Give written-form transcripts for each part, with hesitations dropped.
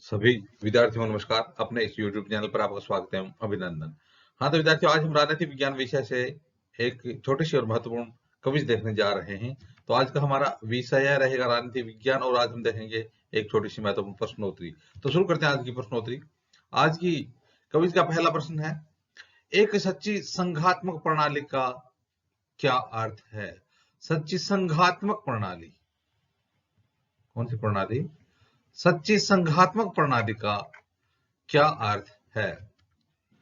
सभी विद्यार्थियों को नमस्कार। अपने इस YouTube चैनल पर आपका स्वागत है, अभिनंदन। हाँ, तो विद्यार्थियों, आज हम राजनीति विज्ञान विषय से एक छोटी सी और महत्वपूर्ण क्विज देखने जा रहे हैं। तो आज का हमारा विषय रहेगा राजनीति विज्ञान और आज हम देखेंगे एक छोटी सी महत्वपूर्ण प्रश्नोत्तरी। तो शुरू करते हैं आज की प्रश्नोत्तरी। आज की क्विज का पहला प्रश्न है, एक सच्ची संघात्मक प्रणाली का क्या अर्थ है? सच्ची संघात्मक प्रणाली, कौन सी प्रणाली? सच्ची संघात्मक प्रणाली का क्या अर्थ है?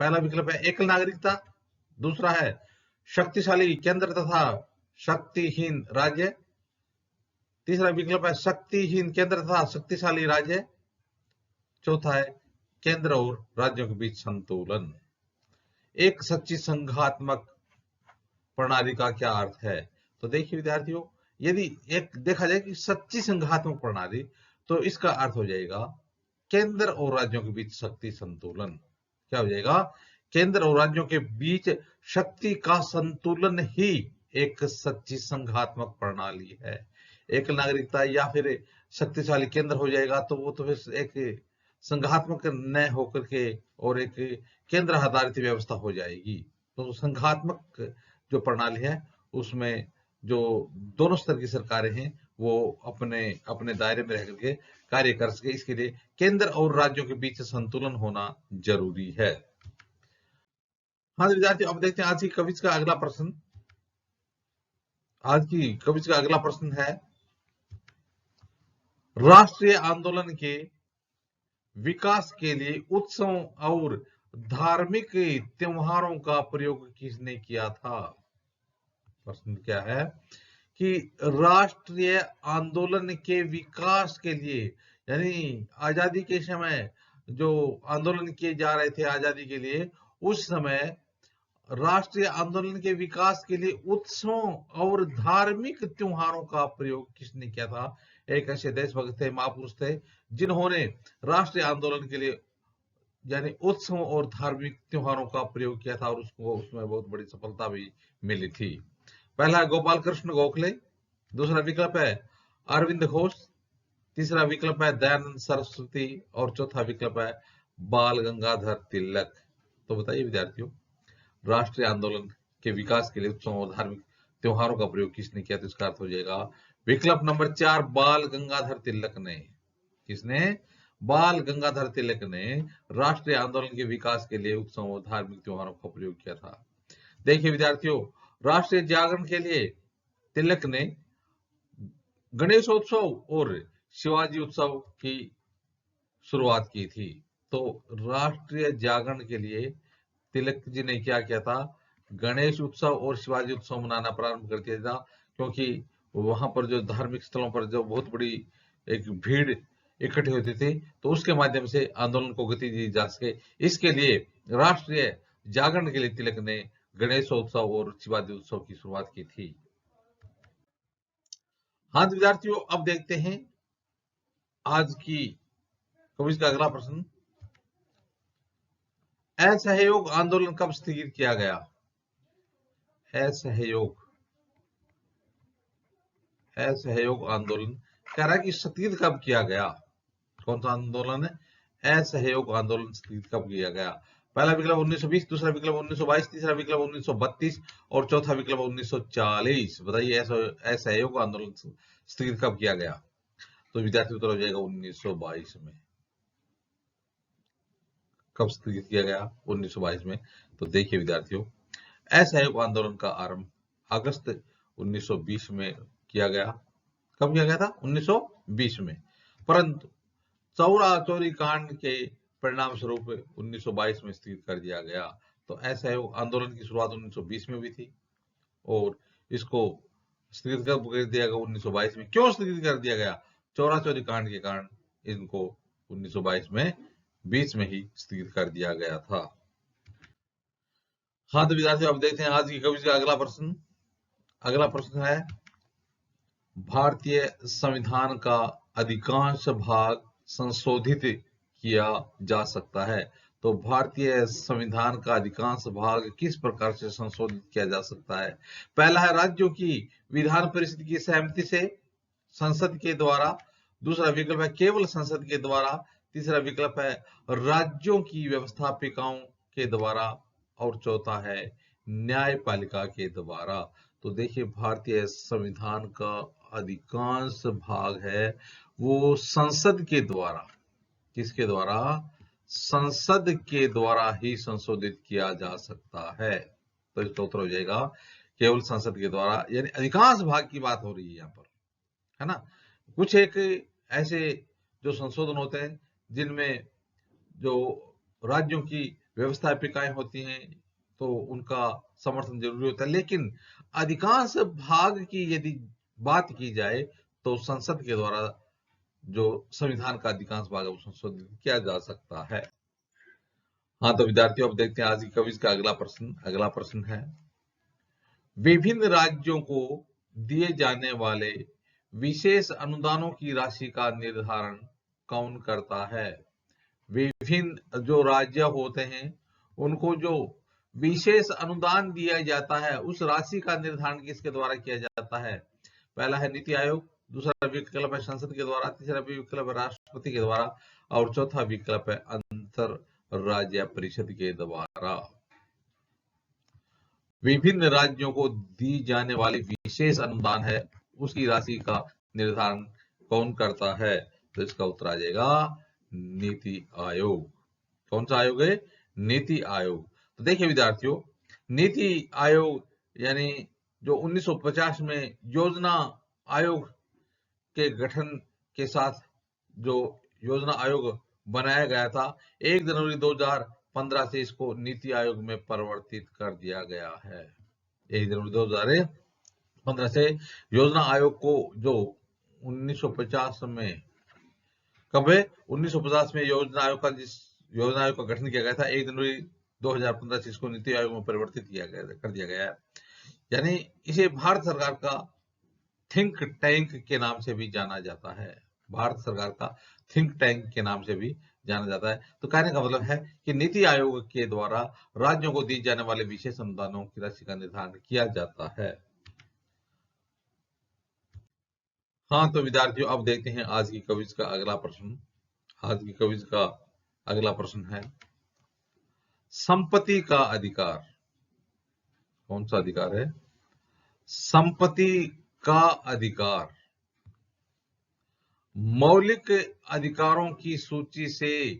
पहला विकल्प है एकल नागरिकता, दूसरा है शक्तिशाली केंद्र तथा शक्तिहीन राज्य, तीसरा विकल्प है शक्तिहीन केंद्र तथा शक्तिशाली राज्य, चौथा है केंद्र और राज्यों के बीच संतुलन। एक सच्ची संघात्मक प्रणाली का क्या अर्थ है? तो देखिए विद्यार्थियों, यदि एक देखा जाए कि सच्ची संघात्मक प्रणाली, तो इसका अर्थ हो जाएगा केंद्र और राज्यों के बीच शक्ति संतुलन। क्या हो जाएगा? केंद्र और राज्यों के बीच शक्ति का संतुलन ही एक सच्ची संघात्मक प्रणाली है। एक नागरिकता या फिर शक्तिशाली केंद्र हो जाएगा तो वो तो फिर एक संघात्मक न होकर के और एक केंद्र आधारित व्यवस्था हो जाएगी। तो संघात्मक जो प्रणाली है उसमें जो दोनों स्तर की सरकारें हैं वो अपने अपने दायरे में रह करके कार्य कर सके, इसके लिए केंद्र और राज्यों के बीच संतुलन होना जरूरी है। हाँ विद्यार्थी, अब देखते हैं आज की क्विज का अगला प्रश्न। आज की क्विज का अगला प्रश्न है, राष्ट्रीय आंदोलन के विकास के लिए उत्सवों और धार्मिक त्योहारों का प्रयोग किसने किया था? प्रश्न क्या है कि राष्ट्रीय आंदोलन के विकास के लिए, यानी आजादी के समय जो आंदोलन किए जा रहे थे आजादी के लिए, उस समय राष्ट्रीय आंदोलन के विकास के लिए उत्सवों और धार्मिक त्योहारों का प्रयोग किसने किया था? एक ऐसे देशभक्त थे, महापुरुष थे, जिन्होंने राष्ट्रीय आंदोलन के लिए यानी उत्सवों और धार्मिक त्योहारों का प्रयोग किया था और उसको उसमें बहुत बड़ी सफलता भी मिली थी। पहला है गोपाल कृष्ण गोखले, दूसरा विकल्प है अरविंद घोष, तीसरा विकल्प है दयानंद सरस्वती और चौथा विकल्प है बाल गंगाधर तिलक। तो बताइए विद्यार्थियों, राष्ट्रीय आंदोलन के विकास के लिए उत्सवों और धार्मिक त्योहारों का प्रयोग किसने किया? तो इसका अर्थ हो जाएगा विकल्प नंबर 4, बाल गंगाधर तिलक ने। किसने? बाल गंगाधर तिलक ने राष्ट्रीय आंदोलन के विकास के लिए उत्सवों और धार्मिक त्योहारों का प्रयोग किया था। देखिए विद्यार्थियों, राष्ट्रीय जागरण के लिए तिलक ने गणेशोत्सव और शिवाजी उत्सव की शुरुआत की थी। तो राष्ट्रीय जागरण के लिए तिलक जी ने क्या किया था? गणेश उत्सव और शिवाजी उत्सव मनाना प्रारंभ कर दिया था, क्योंकि वहां पर जो धार्मिक स्थलों पर जो बहुत बड़ी एक भीड़ इकट्ठी होती थी, तो उसके माध्यम से आंदोलन को गति दी जा सके, इसके लिए राष्ट्रीय जागरण के लिए तिलक ने गणेशोत्सव और शिवाजी उत्सव की शुरुआत की थी। हाँ विद्यार्थियों, अब देखते हैं आज की क्विज का अगला प्रश्न। असहयोग आंदोलन कब स्थगित किया गया? असहयोग आंदोलन कह रहा है कि स्थगित कब किया गया? कौन सा आंदोलन है? असहयोग आंदोलन स्थगित कब किया गया? पहला विकल्प 1920, दूसरा विकल्प 1922, तीसरा विकल्प 1932 और चौथा विकल्प 1940। बताइए असहयोग आंदोलन स्थगित कब किया गया? तो विद्यार्थी उत्तर हो जाएगा 1922 में। कब स्थगित किया गया? 1922 में। तो देखिए विद्यार्थियों, असहयोग आंदोलन का आरंभ अगस्त 1920 में किया गया। कब किया गया था? 1920 में। परंतु चौरा चौरी कांड के परिणाम स्वरूप 1922 में स्थगित कर दिया गया। तो असहयोग आंदोलन की शुरुआत 1920 में हुई थी और इसको स्थगित कर दिया गया 1922 में। क्यों स्थगित कर दिया गया? चौरा चौरी कांड के कारण इनको 1922 में बीच में ही स्थगित कर दिया गया था। हाँ तो विद्यार्थियों, अब देखते हैं आज की क्विज का अगला प्रश्न। अगला प्रश्न है, भारतीय संविधान का अधिकांश भाग संशोधित किया जा सकता है। तो भारतीय संविधान का अधिकांश भाग किस प्रकार से संशोधित किया जा सकता है? पहला है राज्यों की विधान परिषद की सहमति से, संसद के द्वारा। दूसरा विकल्प है केवल संसद के द्वारा। तीसरा विकल्प है राज्यों की व्यवस्थापिकाओं के द्वारा, और चौथा है न्यायपालिका के द्वारा। तो देखिए, भारतीय संविधान का अधिकांश भाग है वो संसद के द्वारा, किसके द्वारा? संसद के द्वारा ही संशोधित किया जा सकता है। तो इसका उत्तर हो जाएगा केवल संसद के द्वारा, यानी अधिकांश भाग की बात हो रही है यहाँ पर, है ना। कुछ एक ऐसे जो संशोधन होते हैं जिनमें जो राज्यों की व्यवस्थापिकाएं होती हैं तो उनका समर्थन जरूरी होता है, लेकिन अधिकांश भाग की यदि बात की जाए तो संसद के द्वारा जो संविधान का अधिकांश भाग है वो संशोधित किया जा सकता है। हाँ, तो विद्यार्थियों, अब देखते हैं आज की क्विज का अगला प्रश्न। अगला प्रश्न है, विभिन्न राज्यों को दिए जाने वाले विशेष अनुदानों की राशि का निर्धारण कौन करता है? विभिन्न जो राज्य होते हैं उनको जो विशेष अनुदान दिया जाता है उस राशि का निर्धारण किसके द्वारा किया जाता है? पहला है नीति आयोग, दूसरा विकल्प है संसद के द्वारा, तीसरा विकल्प है राष्ट्रपति के द्वारा, और चौथा विकल्प है अंतर राज्य परिषद के द्वारा। विभिन्न राज्यों को दी जाने वाली विशेष अनुदान है उसकी राशि का निर्धारण कौन करता है? तो इसका उत्तर आ जाएगा नीति आयोग। कौन सा आयोग है? नीति आयोग। तो देखिए विद्यार्थियों, नीति आयोग यानी जो 1950 में योजना आयोग के गठन के साथ जो योजना आयोग बनाया गया था, 1 जनवरी 2015 से इसको नीति आयोग में परिवर्तित कर दिया गया है। 1 जनवरी 2015 से योजना आयोग को जो 1950 में, कब है? 1950 में योजना आयोग का गठन किया गया था, 1 जनवरी 2015 से इसको नीति आयोग में परिवर्तित कर दिया गया है। यानी इसे भारत सरकार का थिंक टैंक के नाम से भी जाना जाता है। भारत सरकार का थिंक टैंक के नाम से भी जाना जाता है। तो कहने का मतलब है कि नीति आयोग के द्वारा राज्यों को दी जाने वाले विशेष अनुदानों की राशि का निर्धारण किया जाता है। हाँ, तो विद्यार्थियों, अब देखते हैं आज की क्विज का अगला प्रश्न। आज की क्विज का अगला प्रश्न है, संपत्ति का अधिकार। कौन सा अधिकार है? संपत्ति का अधिकार मौलिक अधिकारों की सूची से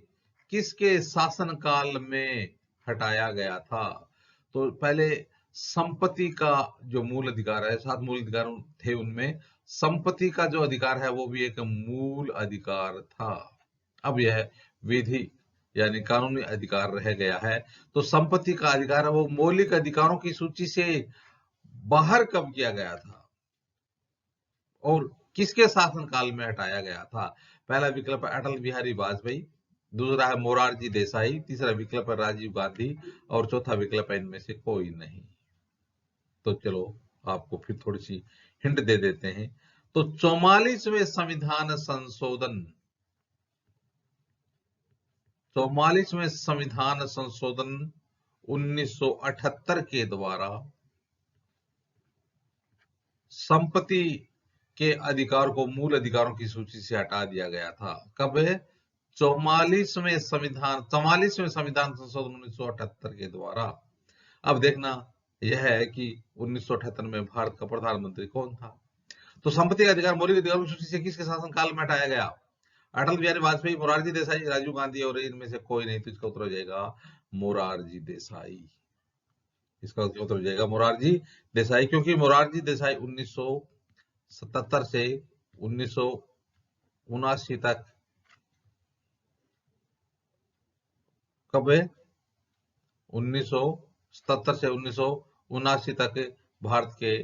किसके शासनकाल में हटाया गया था? तो पहले संपत्ति का जो मूल अधिकार है, 7 मूल अधिकार थे, उनमें संपत्ति का जो अधिकार है वो भी एक मूल अधिकार था। अब यह विधि यानी कानूनी अधिकार रह गया है। तो संपत्ति का अधिकार है वो मौलिक अधिकारों की सूची से बाहर कब किया गया था और किसके शासनकाल में हटाया गया था? पहला विकल्प है अटल बिहारी वाजपेयी, दूसरा है मोरारजी देसाई, तीसरा विकल्प है राजीव गांधी, और चौथा विकल्प है इनमें से कोई नहीं। तो चलो आपको फिर थोड़ी सी हिंट दे देते हैं। तो 44वें संविधान संशोधन, 44वें संविधान संशोधन 1978 के द्वारा संपत्ति के अधिकार को मूल अधिकारों की सूची से हटा दिया गया था। कब है? 44वें संविधान संशोधन 1978 के द्वारा। अब देखना यह है कि 1978 में भारत का प्रधानमंत्री कौन था? तो संपत्ति का अधिकार मौलिक अधिकारों की सूची से किसके शासनकाल में हटाया गया? अटल बिहारी वाजपेयी, मोरारजी देसाई, राजीव गांधी, और इनमें से कोई नहीं। तो इसका उत्तर हो जाएगा मोरारजी देसाई। इसका उत्तर हो जाएगा मोरारजी देसाई, क्योंकि मोरारजी देसाई 1977 से 1979 तक, कब है? 1977 से 1979 तक भारत के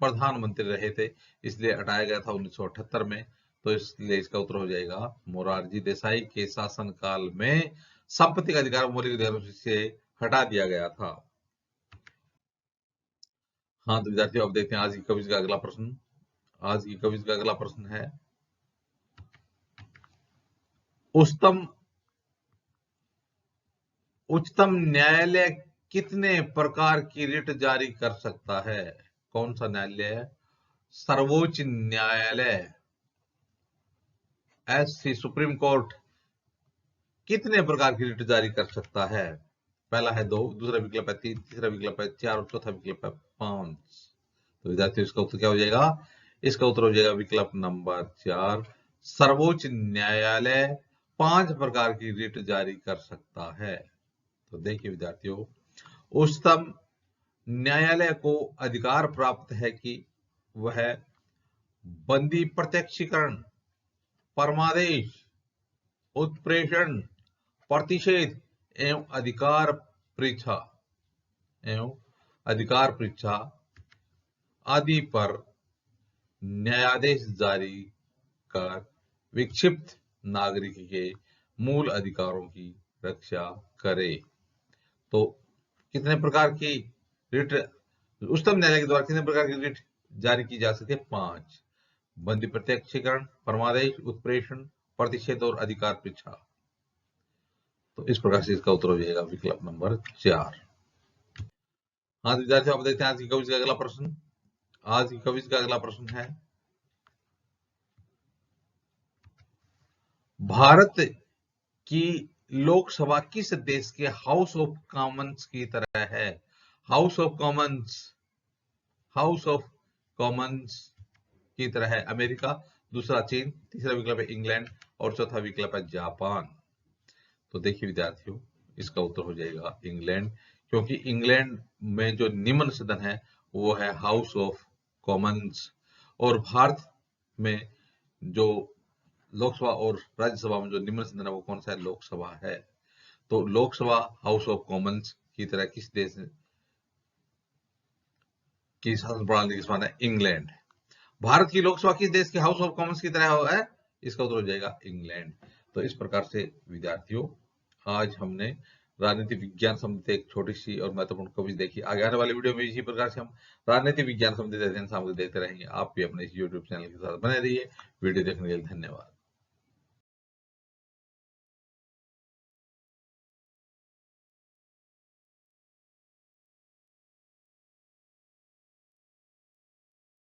प्रधानमंत्री रहे थे, इसलिए हटाया गया था 1978 में। तो इसलिए इसका उत्तर हो जाएगा मोरारजी देसाई के शासनकाल में संपत्ति का अधिकार मौलिक अधिकारों से हटा दिया गया था। हाँ, तो विद्यार्थियों, अब देखते हैं आज की क्विज का अगला प्रश्न। आज की क्विज का अगला प्रश्न है, उच्चतम न्यायालय कितने प्रकार की रिट जारी कर सकता है? कौन सा न्यायालय है? सर्वोच्च न्यायालय, एससी सुप्रीम कोर्ट कितने प्रकार की रिट जारी कर सकता है? पहला है 2, दूसरा विकल्प है 3, तीसरा विकल्प है 4 और चौथा विकल्प है 5। तो विद्यार्थियों इसका उत्तर क्या हो जाएगा? इसका उत्तर हो जाएगा विकल्प नंबर 4। सर्वोच्च न्यायालय 5 प्रकार की रिट जारी कर सकता है। तो देखिए विद्यार्थियों, उच्चतम न्यायालय को अधिकार प्राप्त है कि वह बंदी प्रत्यक्षीकरण, परमादेश, उत्प्रेषण, प्रतिषेध एवं अधिकार परीक्षा आदि पर न्यायादेश जारी कर विक्षिप्त नागरिक के मूल अधिकारों की रक्षा करे। तो कितने प्रकार की रिट उच्चतम न्यायालय के द्वारा कितने प्रकार की रिट जारी की जा सकती है? 5। बंदी प्रत्यक्षीकरण, परमादेश, उत्प्रेषण, प्रतिषेध और अधिकार परीक्षा। तो इस प्रकार से इसका उत्तर हो जाएगा विकल्प नंबर 4। हाँ विद्यार्थियों, आप देखते हैं आज की क्विज का अगला प्रश्न। आज की क्विज का अगला प्रश्न है, भारत की लोकसभा किस देश के हाउस ऑफ कॉमन्स की तरह है? हाउस ऑफ कॉमन्स की तरह है अमेरिका, दूसरा चीन, तीसरा विकल्प है इंग्लैंड और चौथा विकल्प है जापान। तो देखिए विद्यार्थियों, इसका उत्तर हो जाएगा इंग्लैंड, क्योंकि इंग्लैंड में जो निम्न सदन है वो है हाउस ऑफ कॉमन्स, और भारत में जो लोकसभा और राज्यसभा में जो निम्न सदन है वो कौन सा है? लोकसभा है। तो लोकसभा हाउस ऑफ कॉमन्स की तरह किस देश की शासन प्रणाली के समान है? इंग्लैंड। भारत की लोकसभा किस देश के हाउस ऑफ कॉमन्स की तरह है? इसका उत्तर हो जाएगा इंग्लैंड। तो इस प्रकार से विद्यार्थियों, आज हमने राजनीति विज्ञान संबंधित एक छोटी सी और महत्वपूर्ण क्विज देखी। आगे आने वाले वीडियो में इसी प्रकार से हम राजनीति विज्ञान संबंधित अध्ययन सामग्री देखते रहेंगे। आप भी अपने इस YouTube चैनल के साथ बने रहिए। वीडियो देखने के लिए धन्यवाद।